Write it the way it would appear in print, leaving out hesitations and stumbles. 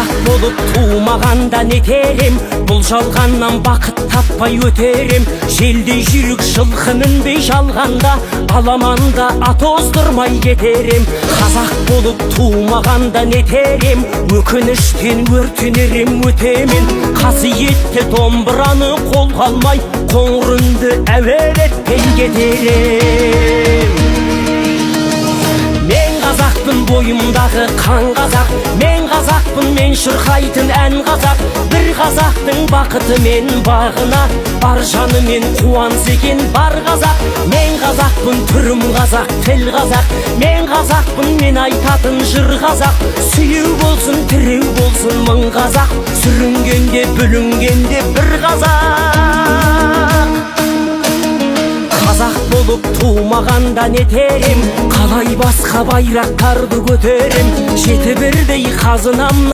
Қазақ болып туымағанда нетерем, бұл жалғаннан бақыт таппай өтерем. Желдей жүрек жылқы мінбей жалғанда, аламанда ат оздырмай кетерем. Қазақ болып туымағанда нетерем, өкініштен өртенерем өтемен. Қасиетті домбыраны қолға алмай, қоңыр үнді әуелетпен кетерем. Мен қазақпын, бойымдағы қан қазақ, мен қазақпын, мен шырқайтын ән қазақ. Бір қазақтың бақыты мен бағына, бар жаны мен қуаныс екен бар қазақ. Мен қазақпын, түрім қазақ, тіл қазақ, мен қазақпын, мен айтатын жыр қазақ. Сүйеу болсын, тіреу болсын мың қазақ, сүрінгенде бүлінгенде бір қазақ. Қазақ болып туымағанда нетерем, қалай басқа байрақтарды көтерем. Жеті бірдей қазынам